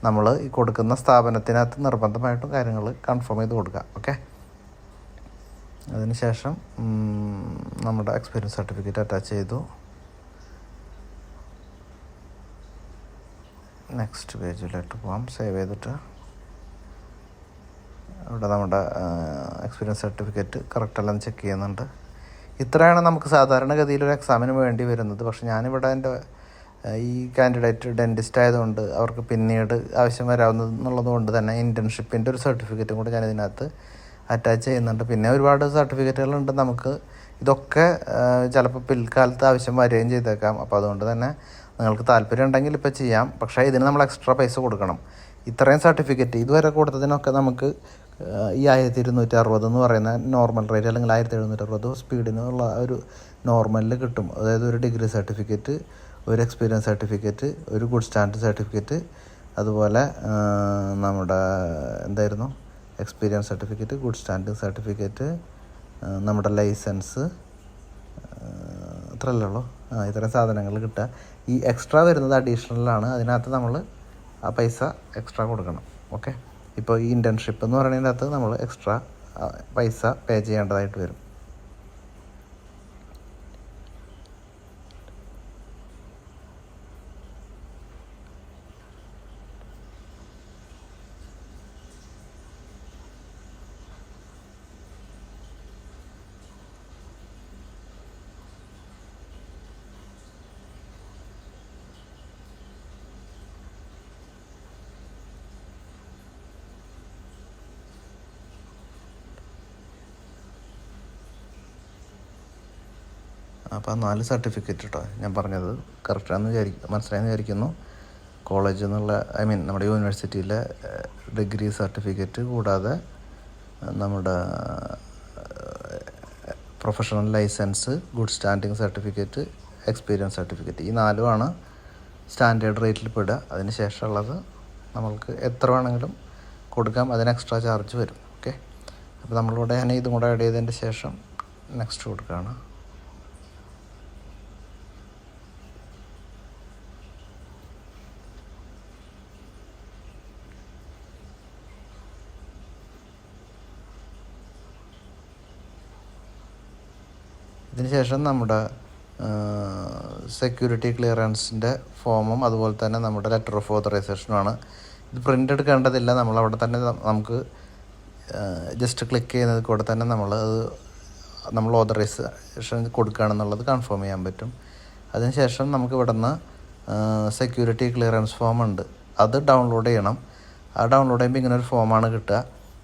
നമ്മൾ ഈ കൊടുക്കുന്ന സ്ഥാപനത്തിനകത്ത് നിർബന്ധമായിട്ടും കാര്യങ്ങൾ കൺഫേം ചെയ്ത് കൊടുക്കുക. ഓക്കെ, അതിനുശേഷം നമ്മുടെ എക്സ്പീരിയൻസ് സർട്ടിഫിക്കറ്റ് അറ്റാച്ച് ചെയ്തു. നെക്സ്റ്റ് പേജിലോട്ട് പോകാം. സേവ് ചെയ്തിട്ട് ഇവിടെ നമ്മുടെ എക്സ്പീരിയൻസ് സർട്ടിഫിക്കറ്റ് കറക്റ്റെല്ലാം ചെക്ക് ചെയ്യുന്നുണ്ട്. ഇത്രയാണ് നമുക്ക് സാധാരണഗതിയിൽ ഒരു എക്സാമിന് വേണ്ടി വരുന്നത്. പക്ഷേ ഞാനിവിടെ എൻ്റെ ഈ കാൻഡിഡേറ്റ് ഡെൻറ്റിസ്റ്റ് ആയതുകൊണ്ട് അവർക്ക് പിന്നീട് ആവശ്യം വരാവുന്നതെന്നുള്ളത് കൊണ്ട് തന്നെ ഇൻറ്റേൺഷിപ്പിൻ്റെ ഒരു സർട്ടിഫിക്കറ്റും കൂടെ ഞാൻ ഇതിനകത്ത് അറ്റാച്ച് ചെയ്യുന്നുണ്ട്. പിന്നെ ഒരുപാട് സർട്ടിഫിക്കറ്റുകളുണ്ട് നമുക്ക്. ഇതൊക്കെ ചിലപ്പോൾ പിൽക്കാലത്ത് ആവശ്യം വരികയും ചെയ്തേക്കാം. അപ്പോൾ അതുകൊണ്ട് തന്നെ നിങ്ങൾക്ക് താല്പര്യം ഉണ്ടെങ്കിൽ ഇപ്പോൾ ചെയ്യാം. പക്ഷേ ഇതിന് നമ്മൾ എക്സ്ട്രാ പൈസ കൊടുക്കണം. ഇത്രയും സർട്ടിഫിക്കറ്റ് ഇതുവരെ കൊടുത്തതിനൊക്കെ നമുക്ക് ഈ 1260 എന്ന് പറയുന്ന നോർമൽ റേറ്റ്, അല്ലെങ്കിൽ 1760 സ്പീഡിനുള്ള ഒരു നോർമലിൽ കിട്ടും. അതായത് ഒരു ഡിഗ്രി സർട്ടിഫിക്കറ്റ്, ഒരു എക്സ്പീരിയൻസ് സർട്ടിഫിക്കറ്റ്, ഒരു ഗുഡ് സ്റ്റാൻഡേർഡ് സർട്ടിഫിക്കറ്റ്, അതുപോലെ നമ്മുടെ experience certificate, good standard certificate, നമ്മുടെ ലൈസൻസ്, ഇത്രയല്ലേ ഉള്ളൂ. ഇത്തരം സാധനങ്ങൾ കിട്ടുക. ഈ എക്സ്ട്രാ വരുന്നത് അഡീഷണലാണ്. അതിനകത്ത് നമ്മൾ ആ പൈസ എക്സ്ട്രാ കൊടുക്കണം. ഓക്കെ, ഇപ്പോൾ ഈ ഇൻറ്റേൺഷിപ്പ് എന്ന് പറയുന്നതിനകത്ത് നമ്മൾ എക്സ്ട്രാ പൈസ പേ ചെയ്യേണ്ടതായിട്ട് വരും. അപ്പോൾ 4 സർട്ടിഫിക്കറ്റ് കേട്ടോ ഞാൻ പറഞ്ഞത് കറക്റ്റാണെന്ന് മനസ്സിലായെന്ന് വിചാരിക്കുന്നു. കോളേജിൽ നിന്നുള്ള നമ്മുടെ യൂണിവേഴ്സിറ്റിയിലെ ഡിഗ്രി സർട്ടിഫിക്കറ്റ്, കൂടാതെ നമ്മുടെ professional licence, good standing certificate, experience certificate, ഈ 4ആണ് സ്റ്റാൻഡേർഡ് റേറ്റിൽ പെടുക. അതിന് ശേഷമുള്ളത് നമ്മൾക്ക് എത്ര വേണമെങ്കിലും കൊടുക്കാം. അതിന് എക്സ്ട്രാ ചാർജ് വരും. ഓക്കെ, അപ്പോൾ നമ്മളിവിടെ ഞാൻ ഇതും കൂടെ ആഡ് ചെയ്തതിൻ്റെ ശേഷം നെക്സ്റ്റ് കൊടുക്കുകയാണ്. ഇതിന് ശേഷം നമ്മുടെ സെക്യൂരിറ്റി ക്ലിയറൻസിൻ്റെ ഫോമും അതുപോലെ തന്നെ നമ്മുടെ ലെറ്റർ ഓഫ് ഓതറൈസേഷനുമാണ്. ഇത് പ്രിൻ്റ് എടുക്കേണ്ടതില്ല, നമ്മളവിടെ തന്നെ നമുക്ക് ജസ്റ്റ് ക്ലിക്ക് ചെയ്യുന്നത് കൂടെ തന്നെ നമ്മൾ ഓതറൈസേഷൻ കൊടുക്കുകയാണെന്നുള്ളത് കൺഫേം ചെയ്യാൻ പറ്റും. അതിനുശേഷം നമുക്ക് ഇവിടെ നിന്ന് സെക്യൂരിറ്റി ക്ലിയറൻസ് ഫോം ഉണ്ട്, അത് ഡൗൺലോഡ് ചെയ്യണം. ആ ഡൗൺലോഡ് ചെയ്യുമ്പോൾ ഇങ്ങനെ ഒരു ഫോമാണ് കിട്ടുക.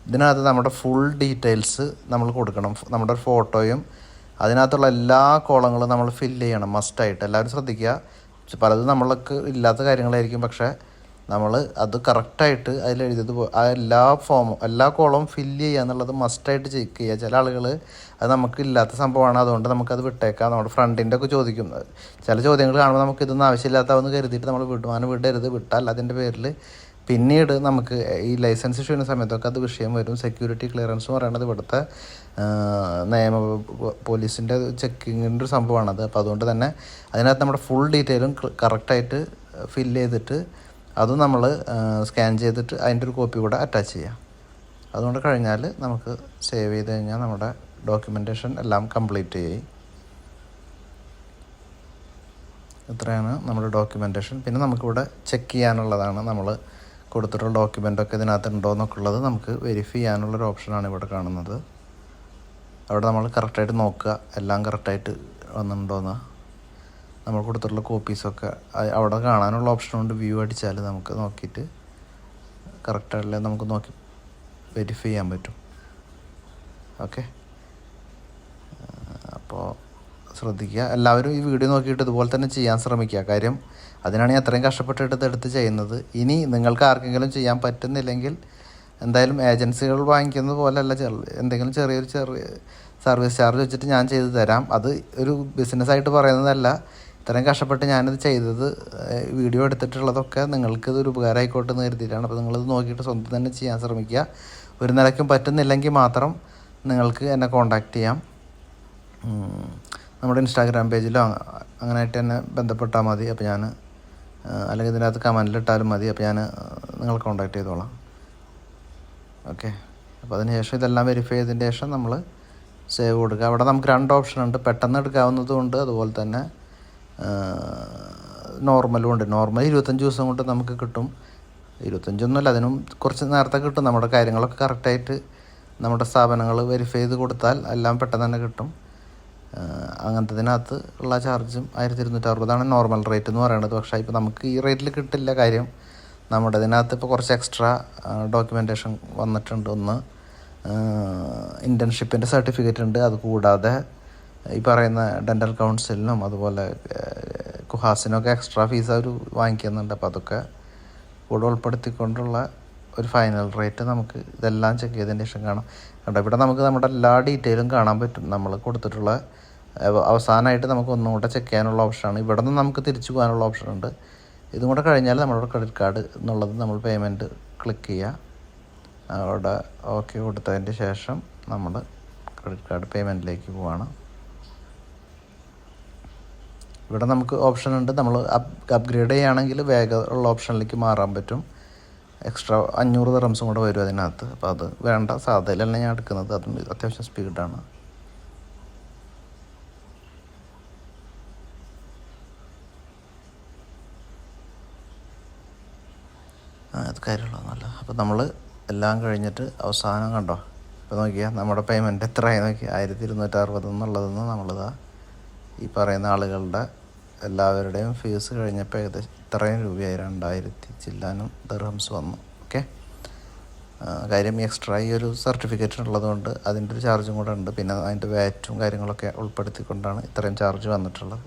ഇതിനകത്ത് നമ്മുടെ ഫുൾ ഡീറ്റെയിൽസ് നമ്മൾ കൊടുക്കണം. നമ്മുടെ ഫോട്ടോയും അതിനകത്തുള്ള എല്ലാ കോളങ്ങളും നമ്മൾ ഫില്ല് ചെയ്യണം മസ്റ്റായിട്ട്. എല്ലാവരും ശ്രദ്ധിക്കുക, പലതും നമ്മൾക്ക് ഇല്ലാത്ത കാര്യങ്ങളായിരിക്കും, പക്ഷേ നമ്മൾ അത് കറക്റ്റായിട്ട് അതിലെഴുതിയത് ആ എല്ലാ കോളവും ഫില്ല് ചെയ്യുക എന്നുള്ളത് മസ്റ്റായിട്ട് ചെക്ക് ചെയ്യുക. ചില ആളുകൾ അത് നമുക്ക് ഇല്ലാത്ത സംഭവമാണ്, അതുകൊണ്ട് നമുക്കത് വിട്ടേക്കാം. നമ്മുടെ ഫ്രണ്ടിൻ്റെ ഒക്കെ ചോദിക്കും, ചില ചോദ്യങ്ങൾ കാണുമ്പോൾ നമുക്ക് ഇതൊന്നും ആവശ്യമില്ലാത്തതെന്ന് കരുതിയിട്ട് നമ്മൾ വിടരുത്. വിട്ടാൽ അതിൻ്റെ പേരിൽ പിന്നീട് നമുക്ക് ഈ ലൈസൻസ് ഇഷ്യൂ ചെയ്യുന്ന സമയത്തൊക്കെ അത് വിഷയം വരും. സെക്യൂരിറ്റി ക്ലിയറൻസ് എന്ന് പറയുന്നത് ഇവിടുത്തെ പോലീസിൻ്റെ ചെക്കിങ്ങിൻ്റെ ഒരു സംഭവമാണത്. അപ്പോൾ അതുകൊണ്ട് തന്നെ അതിനകത്ത് നമ്മുടെ ഫുൾ ഡീറ്റെയിലും കറക്റ്റായിട്ട് ഫില്ല് ചെയ്തിട്ട് അത് നമ്മൾ സ്കാൻ ചെയ്തിട്ട് അതിൻ്റെ ഒരു കോപ്പി കൂടെ അറ്റാച്ച് ചെയ്യാം. അതുകൊണ്ട് കഴിഞ്ഞാൽ നമുക്ക് സേവ് ചെയ്ത് കഴിഞ്ഞാൽ നമ്മുടെ ഡോക്യുമെൻറ്റേഷൻ എല്ലാം കംപ്ലീറ്റ് ചെയ്യും. ഇത്രയാണ് നമ്മുടെ ഡോക്യുമെൻറ്റേഷൻ. പിന്നെ നമുക്കിവിടെ ചെക്ക് ചെയ്യാനുള്ളതാണ്, നമ്മൾ കൊടുത്തിട്ടുള്ള ഡോക്യുമെൻ്റൊക്കെ ഇതിനകത്ത് ഉണ്ടോ എന്നൊക്കെ ഉള്ളത് നമുക്ക് വെരിഫൈ ചെയ്യാനുള്ളൊരു ഓപ്ഷനാണ് ഇവിടെ കാണുന്നത്. അവിടെ നമ്മൾ കറക്റ്റായിട്ട് നോക്കുക, എല്ലാം കറക്റ്റായിട്ട് വന്നിട്ടുണ്ടോയെന്ന്. നമ്മൾ കൊടുത്തിട്ടുള്ള കോപ്പീസൊക്കെ അവിടെ കാണാനുള്ള ഓപ്ഷനുണ്ട്. വ്യൂ അടിച്ചാൽ നമുക്ക് നോക്കിയിട്ട് കറക്റ്റായില്ലേ നമുക്ക് നോക്കി വെരിഫൈ ചെയ്യാൻ പറ്റും. ഓക്കെ, അപ്പോൾ ശ്രദ്ധിക്കുക, എല്ലാവരും ഈ വീഡിയോ നോക്കിയിട്ട് ഇതുപോലെ തന്നെ ചെയ്യാൻ ശ്രമിക്കുക. കാര്യം അതിനാണ് ഞാൻ അത്രയും കഷ്ടപ്പെട്ടിട്ട് ഇതെടുത്ത് ചെയ്യുന്നത്. ഇനി നിങ്ങൾക്ക് ആർക്കെങ്കിലും ചെയ്യാൻ പറ്റുന്നില്ലെങ്കിൽ എന്തായാലും ഏജൻസികൾ വാങ്ങിക്കുന്നത് പോലെയല്ല, എന്തെങ്കിലും ചെറിയ സർവീസ് ചാർജ് വെച്ചിട്ട് ഞാൻ ചെയ്തു തരാം. അത് ഒരു ബിസിനസ്സായിട്ട് പറയുന്നതല്ല. ഇത്രയും കഷ്ടപ്പെട്ട് ഞാനിത് ചെയ്തത്, വീഡിയോ എടുത്തിട്ടുള്ളതൊക്കെ നിങ്ങൾക്ക് ഇതൊരു ഉപകാരമായിക്കോട്ടെ എന്ന് കരുതിയിട്ടാണ്. അപ്പോൾ നിങ്ങളിത് നോക്കിയിട്ട് സ്വന്തം തന്നെ ചെയ്യാൻ ശ്രമിക്കുക. ഒരു നിലയ്ക്കും പറ്റുന്നില്ലെങ്കിൽ മാത്രം നിങ്ങൾക്ക് എന്നെ കോൺടാക്റ്റ് ചെയ്യാം. നമ്മുടെ ഇൻസ്റ്റാഗ്രാം പേജിലോ അങ്ങനെയായിട്ട് എന്നെ ബന്ധപ്പെട്ടാൽ മതി. അപ്പോൾ ഞാൻ അല്ലെങ്കിൽ ഇതിനകത്ത് കമൻറ്റിലിട്ടാലും മതി. അപ്പോൾ ഞാൻ നിങ്ങൾ കോൺടാക്റ്റ് ചെയ്തോളാം. ഓക്കെ, അപ്പോൾ അതിന് ശേഷം ഇതെല്ലാം വെരിഫൈ ചെയ്തതിന് ശേഷം നമ്മൾ സേവ് കൊടുക്കുക. അവിടെ നമുക്ക് 2 ഓപ്ഷൻ ഉണ്ട്, പെട്ടെന്ന് എടുക്കാവുന്നതുകൊണ്ട് അതുപോലെ തന്നെ നോർമലും ഉണ്ട്. നോർമൽ 25 ദിവസം കൊണ്ട് നമുക്ക് കിട്ടും. 25ഒന്നുമല്ല, അതിനും കുറച്ച് നേരത്തെ കിട്ടും. നമ്മുടെ കാര്യങ്ങളൊക്കെ കറക്റ്റായിട്ട് നമ്മുടെ സ്ഥാപനങ്ങൾ വെരിഫൈ ചെയ്ത് കൊടുത്താൽ എല്ലാം പെട്ടെന്ന് തന്നെ കിട്ടും. അങ്ങനത്തതിനകത്ത് ഉള്ള ചാർജും 1260 നോർമൽ റേറ്റ് എന്ന് പറയുന്നത്. പക്ഷേ ഇപ്പോൾ നമുക്ക് ഈ റേറ്റിൽ കിട്ടില്ല. കാര്യം നമ്മുടെ ഇതിനകത്ത് ഇപ്പോൾ കുറച്ച് എക്സ്ട്രാ ഡോക്യുമെൻറ്റേഷൻ വന്നിട്ടുണ്ട്. ഒന്ന് ഇൻറ്റേൺഷിപ്പിൻ്റെ സർട്ടിഫിക്കറ്റ് ഉണ്ട്. അതുകൂടാതെ ഈ പറയുന്ന ഡെൻ്റൽ കൗൺസിലിനും അതുപോലെ കുഹാസിനൊക്കെ എക്സ്ട്രാ ഫീസ് അവർ വാങ്ങിക്കുന്നുണ്ട്. അപ്പോൾ അതൊക്കെ കൂടെ ഉൾപ്പെടുത്തിക്കൊണ്ടുള്ള ഒരു ഫൈനൽ റേറ്റ് നമുക്ക് ഇതെല്ലാം ചെക്ക് ചെയ്തതിന് ശേഷം കാണാം. കണ്ടോ, ഇവിടെ നമുക്ക് നമ്മുടെ എല്ലാ ഡീറ്റെയിലും കാണാൻ പറ്റും. നമ്മൾ കൊടുത്തിട്ടുള്ള അവസാനമായിട്ട് നമുക്ക് ഒന്നും കൂടെ ചെക്ക് ചെയ്യാനുള്ള ഓപ്ഷനാണ്. ഇവിടെ നിന്ന് നമുക്ക് തിരിച്ചു പോകാനുള്ള ഓപ്ഷനുണ്ട്. ഇതും കൂടെ കഴിഞ്ഞാൽ നമ്മുടെ ക്രെഡിറ്റ് കാർഡ് എന്നുള്ളത് നമ്മൾ പേയ്മെൻറ്റ് ക്ലിക്ക് ചെയ്യുക. അവിടെ ഓക്കെ കൊടുത്തതിൻ്റെ ശേഷം നമ്മൾ ക്രെഡിറ്റ് കാർഡ് പേയ്മെൻറ്റിലേക്ക് പോവാണ്. ഇവിടെ നമുക്ക് ഓപ്ഷൻ ഉണ്ട്, നമ്മൾ അപ്ഗ്രേഡ് ചെയ്യുകയാണെങ്കിൽ വേഗം ഉള്ള ഓപ്ഷനിലേക്ക് മാറാൻ പറ്റും. എക്സ്ട്രാ 500 ദിർഹംസും കൂടെ വരും അതിനകത്ത്. അപ്പോൾ അത് വേണ്ട, സാധാരണ ഞാൻ എടുക്കുന്നത്, അതും അത്യാവശ്യം സ്പീഡാണ്. അത് കാര്യമുള്ളതൊന്നുമല്ല. അപ്പോൾ നമ്മൾ എല്ലാം കഴിഞ്ഞിട്ട് അവസാനം കണ്ടോ, ഇപ്പോൾ നോക്കിയാൽ നമ്മുടെ പേയ്മെൻറ്റ് എത്രയായി നോക്കി 1260 എന്നുള്ളതെന്ന് നമ്മളിതാ ഈ പറയുന്ന ആളുകളുടെ എല്ലാവരുടെയും ഫീസ് കഴിഞ്ഞപ്പോൾ ഏകദേശം ഇത്രയും രൂപയായി, 2000 ചില്ലാനും ദിർഹംസ് വന്നു. ഓക്കെ, കാര്യം എക്സ്ട്രാ ഈ ഒരു സർട്ടിഫിക്കറ്റ് ഉള്ളതുകൊണ്ട് അതിൻ്റെ ഒരു ചാർജും കൂടെ ഉണ്ട്. പിന്നെ അതിൻ്റെ വാറ്റും കാര്യങ്ങളൊക്കെ ഉൾപ്പെടുത്തിക്കൊണ്ടാണ് ഇത്രയും ചാർജ് വന്നിട്ടുള്ളത്.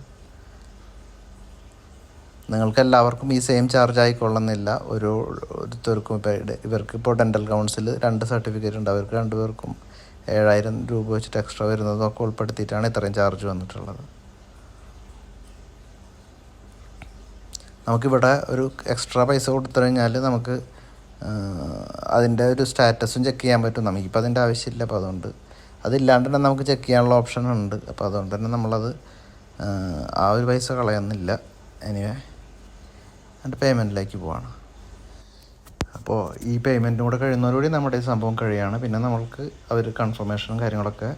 നിങ്ങൾക്ക് എല്ലാവർക്കും ഈ സെയിം ചാർജ് ആയിക്കൊള്ളുന്നില്ല. ഓരോരുത്തർക്കും ഇവർക്കിപ്പോൾ ഡെൻ്റൽ കൗൺസിൽ 2 സർട്ടിഫിക്കറ്റ് ഉണ്ട്, അവർക്ക് 2 പേർക്കും 7000 രൂപ വെച്ചിട്ട് എക്സ്ട്രാ വരുന്നതൊക്കെ ഉൾപ്പെടുത്തിയിട്ടാണ് ഇത്രയും ചാർജ് വന്നിട്ടുള്ളത്. നമുക്കിവിടെ ഒരു എക്സ്ട്രാ പൈസ കൊടുത്തു കഴിഞ്ഞാൽ നമുക്ക് അതിൻ്റെ ഒരു സ്റ്റാറ്റസും ചെക്ക് ചെയ്യാൻ പറ്റും. നമുക്കിപ്പോൾ അതിൻ്റെ ആവശ്യമില്ല. അപ്പോൾ അതുകൊണ്ട് അതില്ലാണ്ട് തന്നെ നമുക്ക് ചെക്ക് ചെയ്യാനുള്ള ഓപ്ഷൻ ഉണ്ട്. അപ്പോൾ അതുകൊണ്ട് തന്നെ നമ്മളത് ആ ഒരു പൈസ കളയുന്നില്ല. എനിവേ എൻ്റെ പേയ്മെൻറ്റിലേക്ക് പോവാണ്. അപ്പോൾ ഈ പേയ്മെൻറ്റും കൂടെ കഴിയുന്നതോടുകൂടി നമ്മുടെ ഈ സംഭവം കഴിയുകയാണ്. പിന്നെ നമ്മൾക്ക് അവർ കൺഫർമേഷനും കാര്യങ്ങളൊക്കെ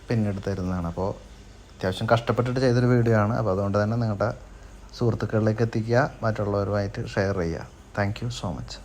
പിന്നീട് തരുന്നതാണ്. അപ്പോൾ അത്യാവശ്യം കഷ്ടപ്പെട്ടിട്ട് ചെയ്തൊരു വീഡിയോ ആണ്. അപ്പോൾ അതുകൊണ്ട് തന്നെ നിങ്ങളുടെ സുഹൃത്തുക്കളിലേക്ക് എത്തിക്കുക, മറ്റുള്ളവരുമായിട്ട് ഷെയർ ചെയ്യുക. Thank you so much.